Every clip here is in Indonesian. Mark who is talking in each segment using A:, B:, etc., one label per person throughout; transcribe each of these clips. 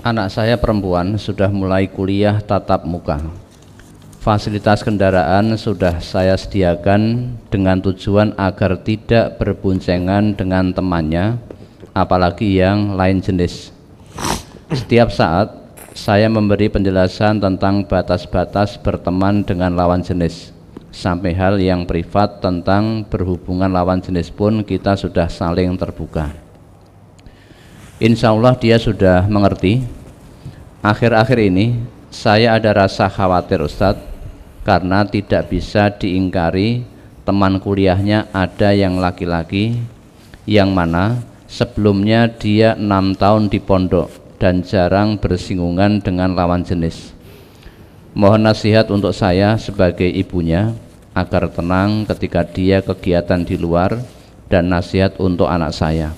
A: Anak saya perempuan sudah mulai kuliah tatap muka. Fasilitas kendaraan sudah saya sediakan dengan tujuan agar tidak berboncengan dengan temannya, apalagi yang lain jenis. Setiap saat saya memberi penjelasan tentang batas-batas berteman dengan lawan jenis. Sampai hal yang privat tentang berhubungan lawan jenis pun kita sudah saling terbuka. Insya Allah dia sudah mengerti. Akhir-akhir ini saya ada rasa khawatir Ustadz, karena tidak bisa diingkari teman kuliahnya ada yang laki-laki, yang mana sebelumnya dia 6 tahun di pondok dan jarang bersinggungan dengan lawan jenis. Mohon nasihat untuk saya sebagai ibunya agar tenang ketika dia kegiatan di luar, dan nasihat untuk anak saya.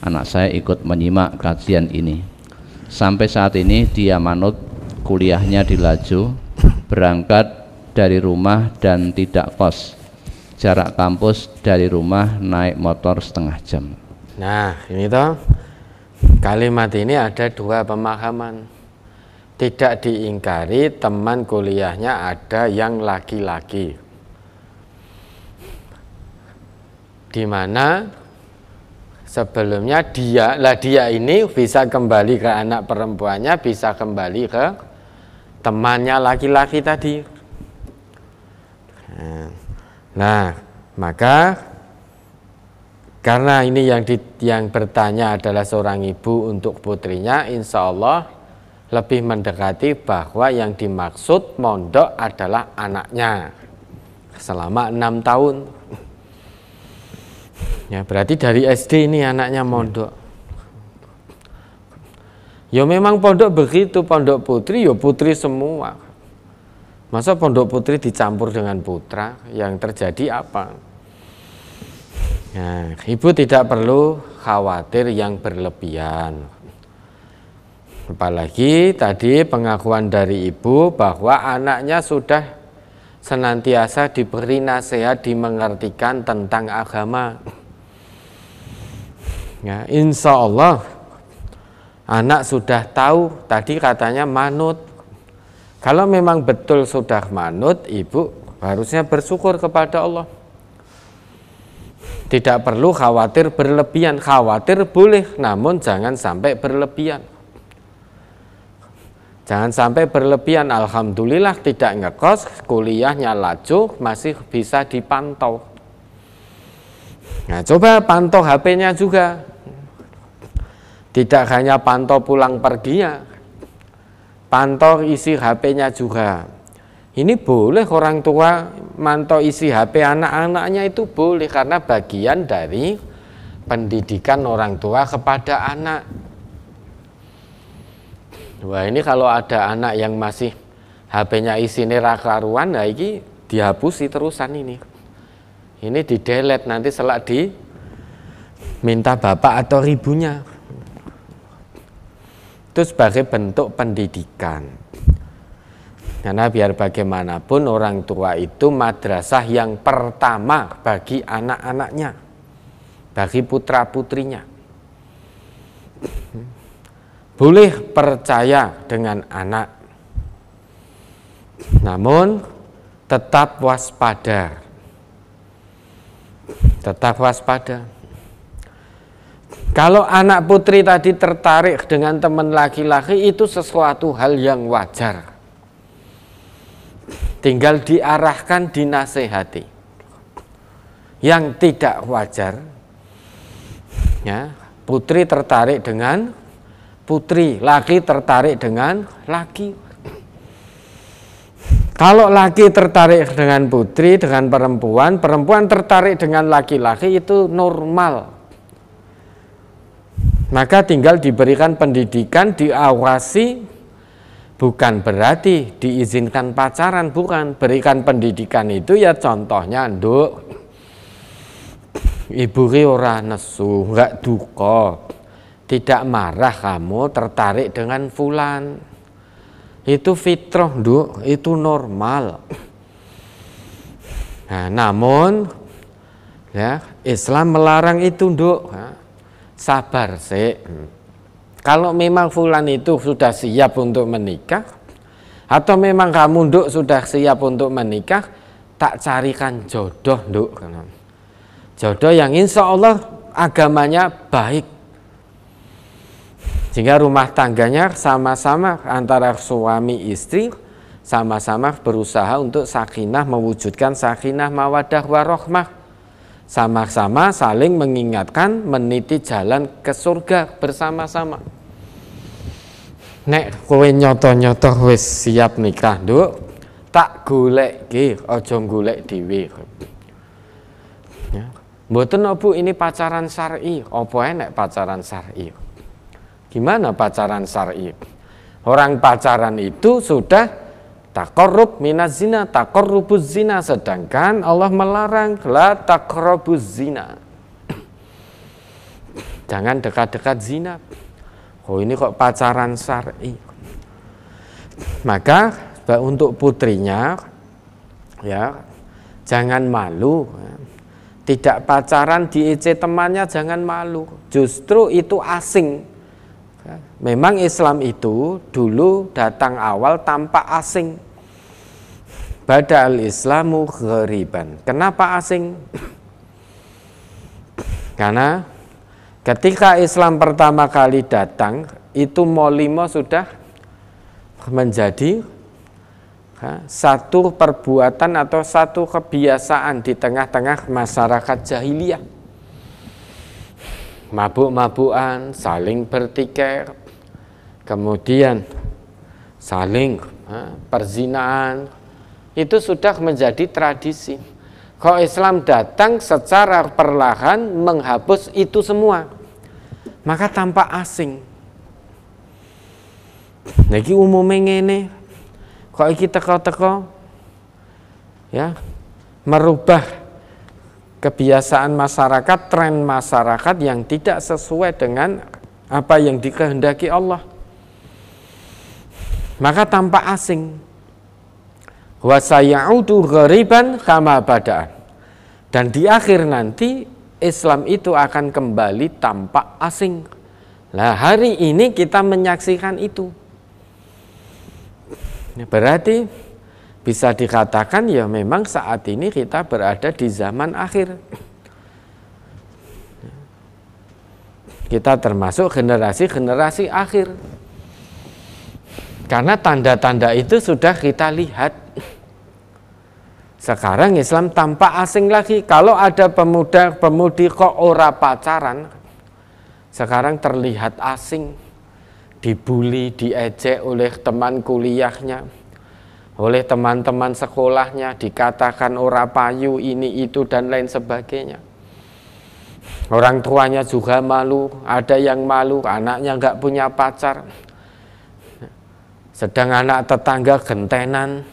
A: Anak saya ikut menyimak kajian ini. Sampai saat ini dia manut, kuliahnya di Laju, berangkat dari rumah dan tidak kos. Jarak kampus dari rumah naik motor setengah jam.
B: Nah, ini toh kalimat ini ada dua pemahaman. Tidak diingkari teman kuliahnya ada yang laki-laki, di mana sebelumnya dia ini bisa kembali ke anak perempuannya, bisa kembali ke temannya laki-laki tadi. Nah, maka karena ini yang bertanya adalah seorang ibu untuk putrinya, insya Allah lebih mendekati bahwa yang dimaksud mondok adalah anaknya selama 6 tahun. Ya, berarti dari SD ini anaknya mondok. Ya memang pondok begitu, pondok putri ya putri semua. Masa pondok putri dicampur dengan putra, yang terjadi apa? Nah, ibu tidak perlu khawatir yang berlebihan. Apalagi tadi pengakuan dari ibu bahwa anaknya sudah senantiasa diberi nasihat, dimengertikan tentang agama. Ya, insya Allah anak sudah tahu, tadi katanya manut. Kalau memang betul sudah manut, ibu harusnya bersyukur kepada Allah. Tidak perlu khawatir berlebihan. Khawatir boleh, namun jangan sampai berlebihan. Jangan sampai berlebihan. Alhamdulillah tidak ngekos, kuliahnya Laju, masih bisa dipantau. Nah, coba pantau HP-nya juga. Tidak hanya pantau pulang perginya, pantau isi HP-nya juga. Ini boleh orang tua mantau isi HP anak-anaknya, itu boleh, karena bagian dari pendidikan orang tua kepada anak. Wah, ini kalau ada anak yang masih HP-nya isinya rakaruan, nah ini dihapusi terusan ini. Ini di-delete, nanti selak diminta bapak atau ibunya. Itu sebagai bentuk pendidikan. Karena biar bagaimanapun orang tua itu madrasah yang pertama bagi anak-anaknya, bagi putra-putrinya. Boleh percaya dengan anak, namun tetap waspada. Tetap waspada. Kalau anak putri tadi tertarik dengan teman laki-laki, itu sesuatu hal yang wajar. Tinggal diarahkan, dinasehati. Yang tidak wajar, ya, putri tertarik dengan putri, laki tertarik dengan laki. Kalau laki tertarik dengan putri, dengan perempuan, perempuan tertarik dengan laki-laki, itu normal. Maka tinggal diberikan pendidikan, diawasi, bukan berarti diizinkan pacaran, bukan. Berikan pendidikan itu ya contohnya, nduk, ibu ora nesu, enggak duka, tidak marah kamu tertarik dengan fulan. Itu fitrah, nduk, itu normal. Nah, namun ya Islam melarang itu, nduk. Sabar sih. Kalau memang fulan itu sudah siap untuk menikah, atau memang kamu nduk sudah siap untuk menikah, tak carikan jodoh nduk. Jodoh yang insya Allah agamanya baik, sehingga rumah tangganya sama-sama antara suami istri sama-sama berusaha untuk sakinah, mewujudkan sakinah mawaddah warohmah, sama-sama saling mengingatkan, meniti jalan ke surga bersama-sama. Nek kowe nyoto-nyoto wis siap nikah nduk, tak goleki, aja golek dhewe. Ya. Mboten Bu, ini pacaran syar'i. Apa enek pacaran syar'i? Gimana pacaran syar'i? Orang pacaran itu sudah taqarrub minaz zina, taqarrubuz zina, sedangkan Allah melarang la taqrabuz zina. Jangan dekat-dekat zina. Oh, ini kok pacaran syar'i. Maka untuk putrinya ya jangan malu. Tidak pacaran diece temannya jangan malu. Justru itu asing. Memang Islam itu dulu datang awal tanpa asing. Bada'al Islamu ghariban. Kenapa asing? Karena ketika Islam pertama kali datang, itu molimo sudah menjadi satu perbuatan atau satu kebiasaan di tengah-tengah masyarakat jahiliyah. Mabuk-mabukan, saling bertikai, kemudian saling perzinaan, itu sudah menjadi tradisi. Kalau Islam datang secara perlahan menghapus itu semua, maka tanpa asing. Lagi umumnya ngene, kok iki teko-teko ya merubah kebiasaan masyarakat, tren masyarakat yang tidak sesuai dengan apa yang dikehendaki Allah. Maka tanpa asing. Wa sayaudu ghariban kama bada'a. Dan di akhir nanti Islam itu akan kembali tanpa asing. Nah, hari ini kita menyaksikan itu. Berarti bisa dikatakan ya memang saat ini kita berada di zaman akhir. Kita termasuk generasi-generasi akhir. Karena tanda-tanda itu sudah kita lihat. Sekarang Islam tanpa asing lagi. Kalau ada pemuda-pemudi kok ora pacaran, sekarang terlihat asing. Dibully, diejek oleh teman kuliahnya, oleh teman-teman sekolahnya, dikatakan ora payu, ini itu dan lain sebagainya. Orang tuanya juga malu, ada yang malu, anaknya nggak punya pacar. Sedang anak tetangga gentenan,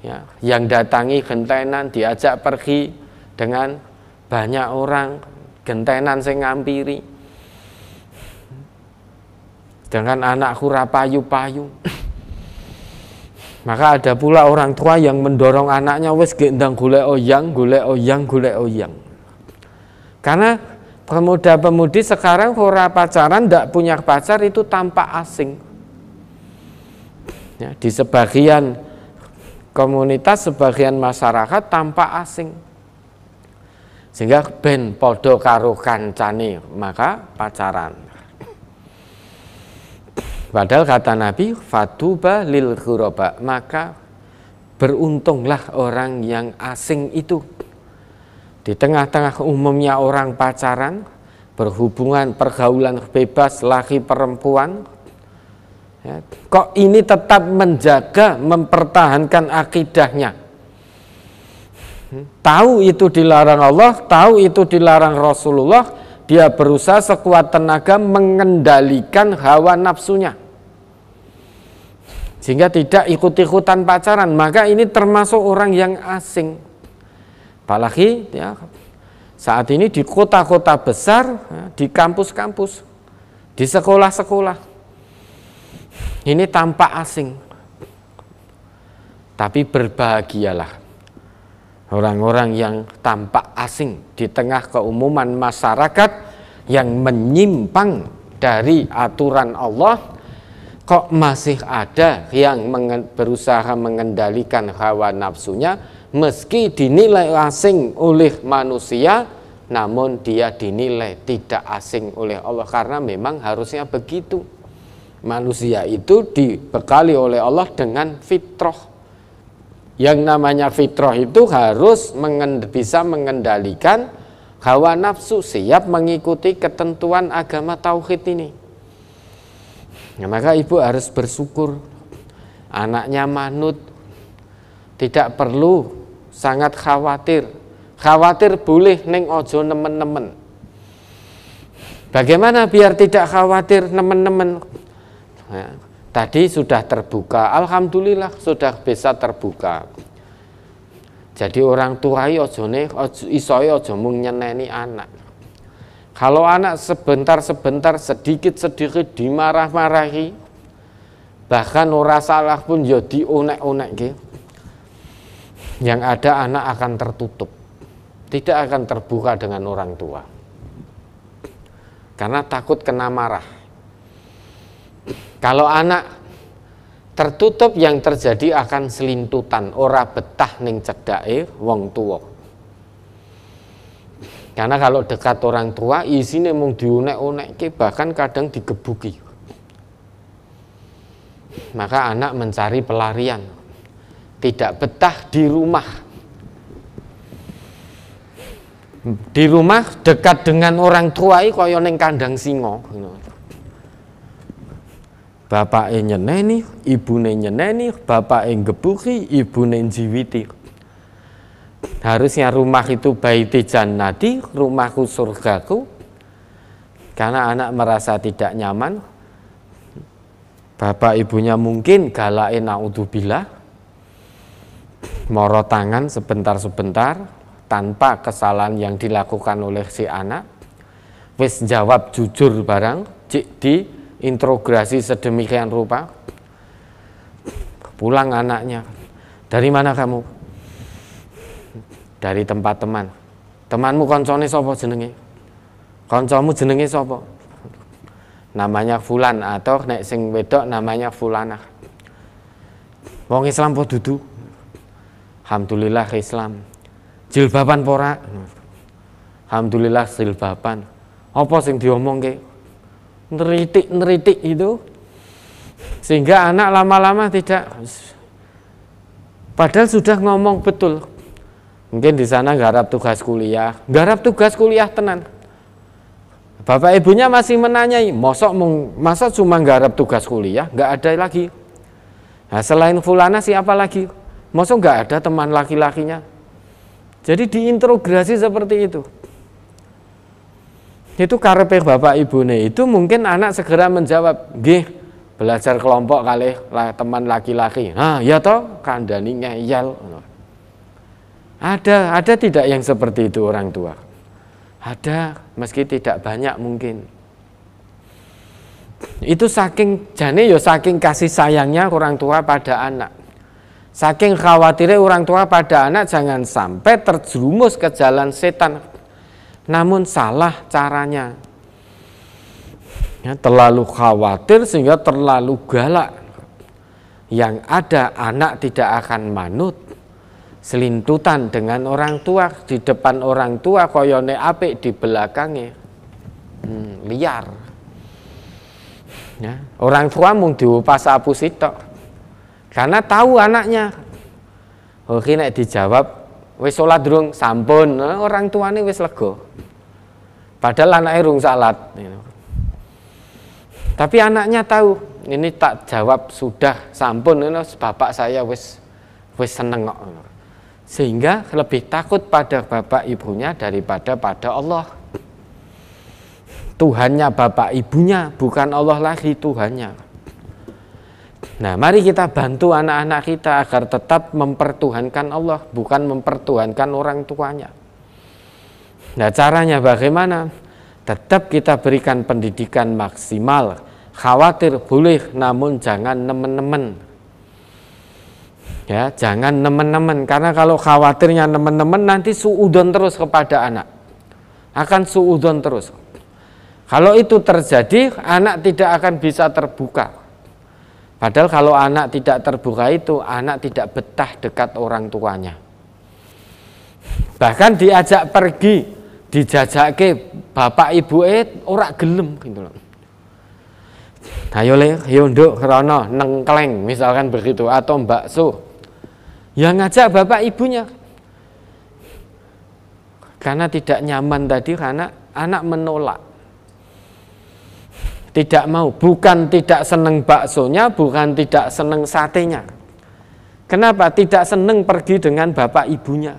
B: ya, yang datangi gentenan, diajak pergi dengan banyak orang, gentenan sing ngampiri. Dengan anakku rapayu-payu. Maka ada pula orang tua yang mendorong anaknya wis gendang golek oyang. Karena pemuda-pemudi sekarang ora pacaran, ndak punya pacar itu tanpa asing. Ya, di sebagian komunitas, sebagian masyarakat tanpa asing. Sehingga ben podo karo kancane, maka pacaran. Padahal kata Nabi, fatuba lil ghuraba, maka beruntunglah orang yang asing itu. Di tengah-tengah umumnya orang pacaran, berhubungan pergaulan bebas laki perempuan, ya, kok ini tetap menjaga, mempertahankan akidahnya. Tahu itu dilarang Allah, tahu itu dilarang Rasulullah, dia berusaha sekuat tenaga mengendalikan hawa nafsunya sehingga tidak ikut-ikutan pacaran. Maka ini termasuk orang yang asing. Apalagi ya, saat ini di kota-kota besar, ya, di kampus-kampus, di sekolah-sekolah, ini tanpa asing. Tapi berbahagialah orang-orang yang tampak asing di tengah keumuman masyarakat yang menyimpang dari aturan Allah, kok masih ada yang berusaha mengendalikan hawa nafsunya, meski dinilai asing oleh manusia, namun dia dinilai tidak asing oleh Allah, karena memang harusnya begitu. Manusia itu dibekali oleh Allah dengan fitrah. Yang namanya fitrah itu harus bisa mengendalikan hawa nafsu, siap mengikuti ketentuan agama tauhid ini. Nah, maka ibu harus bersyukur anaknya manut, tidak perlu sangat khawatir. Khawatir boleh, neng ojo nemen-nemen. Bagaimana biar tidak khawatir nemen-nemen? Nah, tadi sudah terbuka, alhamdulillah sudah bisa terbuka. Jadi orang tua ojo mung nyeneni anak. Kalau anak sebentar-sebentar, sedikit-sedikit dimarah-marahi, bahkan ora salah pun ya dionek-onek gitu, yang ada anak akan tertutup, tidak akan terbuka dengan orang tua, karena takut kena marah. Kalau anak tertutup, yang terjadi akan selintutan, ora betah ning cedake wong tua. Karena kalau dekat orang tua, isine mung diunek-unekke, bahkan kadang digebuki. Maka anak mencari pelarian, tidak betah di rumah. Di rumah dekat dengan orang tua kaya ning kandang singa. Bapake nyeneni, ibune nyeneni, bapake gebuki, ibune jiwiti. Harusnya rumah itu baiti jannati, rumahku surgaku. Karena anak merasa tidak nyaman, bapak ibunya mungkin galake naudzubillah, moro tangan sebentar-sebentar tanpa kesalahan yang dilakukan oleh si anak. Wis jawab jujur barang, cik di interogasi sedemikian rupa. Pulang anaknya, dari mana kamu? Dari tempat teman. Temanmu koncone sapa jenenge? Kancamu jenenge sapa? Namanya fulan, atau nek sing wedok namanya fulanah. Wong Islam po dudu? Alhamdulillah Islam. Jilbaban pora? Alhamdulillah jilbaban. Apa sing diomongke? Neritik itu, sehingga anak lama-lama tidak, padahal sudah ngomong betul. Mungkin di sana garap tugas kuliah tenan. Bapak ibunya masih menanyai, masa cuma garap tugas kuliah, nggak ada lagi. Nah, selain fulana siapa lagi? Masa nggak ada teman laki-lakinya? Jadi diinterogasi seperti itu. Itu karepe bapak ibune itu, mungkin anak segera menjawab, nggih, belajar kelompok kali teman laki-laki. Nah, ya toh, kandhani ngeyel. Ada tidak yang seperti itu orang tua? Ada, meski tidak banyak mungkin. Itu saking kasih sayangnya orang tua pada anak. Saking khawatirnya orang tua pada anak jangan sampai terjerumus ke jalan setan. Namun salah caranya, ya, terlalu khawatir sehingga terlalu galak. Yang ada anak tidak akan manut, selintutan dengan orang tua, di depan orang tua koyone apik, di belakangnya liar. Ya, orang tua mung diupas sapu sitok, karena tahu anaknya. Oke, nek dijawab wis salat durung, sampun, orang tuane wis lega. Padahal anaknya rung salat. Tapi anaknya tahu, ini tak jawab sudah, sampun, bapak saya wis seneng kok. Sehingga lebih takut pada bapak ibunya daripada pada Allah. Tuhannya bapak ibunya, bukan Allah lagi Tuhannya. Nah, mari kita bantu anak-anak kita agar tetap mempertuhankan Allah, bukan mempertuhankan orang tuanya. Nah, caranya bagaimana? Tetap kita berikan pendidikan maksimal. Khawatir boleh, namun jangan nemen-nemen. Ya, jangan nemen-nemen, karena kalau khawatirnya nemen-nemen nanti suudon terus kepada anak. Akan suudon terus. Kalau itu terjadi, anak tidak akan bisa terbuka. Padahal kalau anak tidak terbuka itu, anak tidak betah dekat orang tuanya. Bahkan diajak pergi, dijajake bapak ibu ora gelem gitu loh. Ayo le, yo nduk rono nengkleng misalkan begitu, atau bakso. Ya ngajak bapak ibunya. Karena tidak nyaman tadi, karena anak menolak. Tidak mau, bukan tidak seneng baksonya, bukan tidak seneng satenya. Kenapa? Tidak seneng pergi dengan bapak ibunya.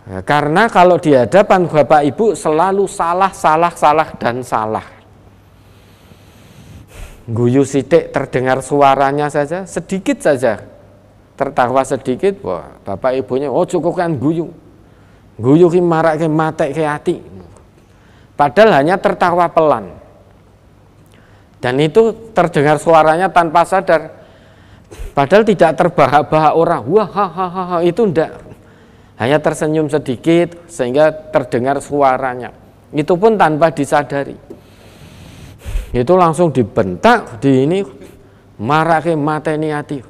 B: Ya, karena kalau di hadapan bapak ibu selalu salah, dan salah. Guyu sitik terdengar suaranya saja, sedikit saja. Tertawa sedikit, wah bapak ibunya, oh cukup kan guyu. Guyu ki marak ki matek ki hati. Padahal hanya tertawa pelan. Dan itu terdengar suaranya tanpa sadar. Padahal tidak terbahak-bahak orang. Wah, hahaha, itu enggak. Hanya tersenyum sedikit sehingga terdengar suaranya. Itu pun tanpa disadari. Itu langsung dibentak di ini, marake mateni hati.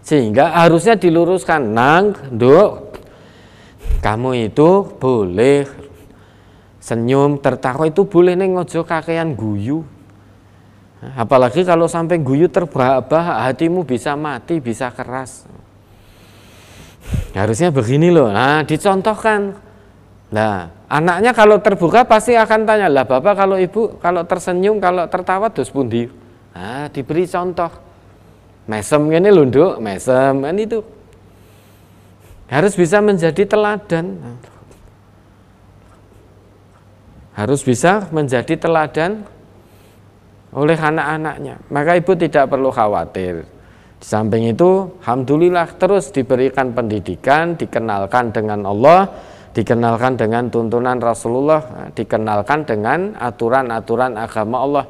B: Sehingga harusnya diluruskan, nang, nduk, kamu itu boleh senyum, tertawa itu boleh, neng ojo kakean guyu. Apalagi kalau sampai guyu terbahak-bahak, hatimu bisa mati, bisa keras. Harusnya begini loh, nah dicontohkan. Nah, anaknya kalau terbuka pasti akan tanya, lah bapak kalau ibu kalau tersenyum, kalau tertawa dos pundi. Nah, diberi contoh. Mesem ini lho nduk, mesem kan itu. Harus bisa menjadi teladan. Harus bisa menjadi teladan oleh anak-anaknya. Maka ibu tidak perlu khawatir. Di samping itu, alhamdulillah terus diberikan pendidikan, dikenalkan dengan Allah, dikenalkan dengan tuntunan Rasulullah, dikenalkan dengan aturan-aturan agama Allah,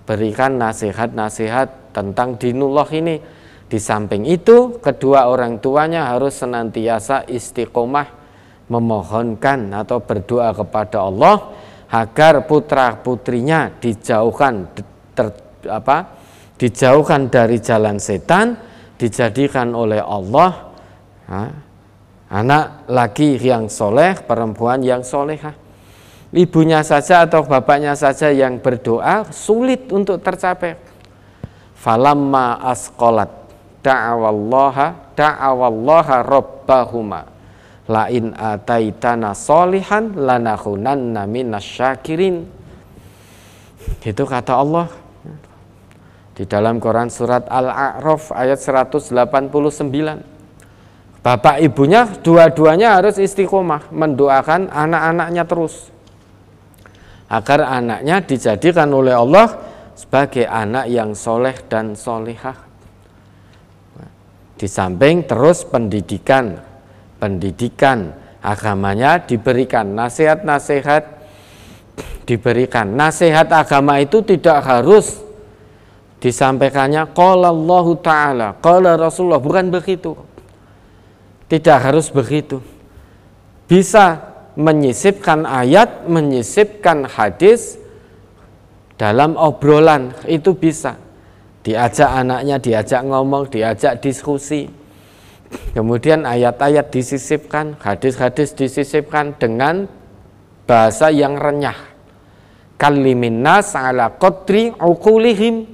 B: berikan nasihat-nasihat tentang dinullah ini. Di samping itu, kedua orang tuanya harus senantiasa istiqomah memohonkan atau berdoa kepada Allah agar putra-putrinya dijauhkan dari jalan setan, dijadikan oleh Allah anak laki yang soleh, perempuan yang solehah. Ibunya saja atau bapaknya saja yang berdoa sulit untuk tercapai. Falamma asqalat da'awallaha rabbahuma lain ataitana solihan lanakunanna minasyakirin. Itu kata Allah di dalam Quran surat Al-A'raf ayat 189. Bapak ibunya dua-duanya harus istiqomah mendoakan anak-anaknya terus agar anaknya dijadikan oleh Allah sebagai anak yang soleh dan solehah. Di samping terus pendidikan agamanya diberikan, nasihat-nasihat diberikan. Nasihat agama itu tidak harus disampaikannya qala Allah Ta'ala, qala Rasulullah, bukan begitu. Tidak harus begitu. Bisa menyisipkan ayat, menyisipkan hadis dalam obrolan, itu bisa. Diajak anaknya, diajak ngomong, diajak diskusi. Kemudian ayat-ayat disisipkan, hadis-hadis disisipkan dengan bahasa yang renyah. Kallimin nas ala qadri uqulihim.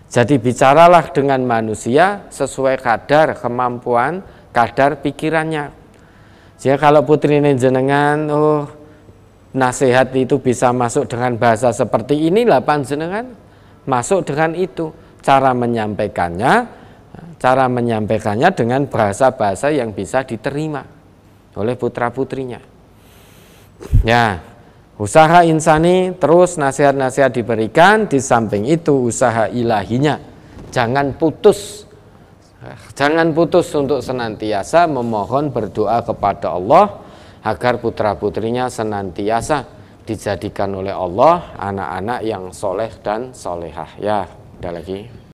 B: Jadi bicaralah dengan manusia sesuai kadar kemampuan, kadar pikirannya. Jadi kalau putri ini jenengan, nasihat itu bisa masuk dengan bahasa seperti inilah panjenengan, masuk dengan itu. Cara menyampaikannya dengan bahasa-bahasa yang bisa diterima oleh putra-putrinya. Ya, usaha insani terus nasihat-nasihat diberikan, di samping itu usaha ilahinya. Jangan putus untuk senantiasa memohon berdoa kepada Allah agar putra-putrinya senantiasa dijadikan oleh Allah anak-anak yang soleh dan solehah. Ya, ada lagi.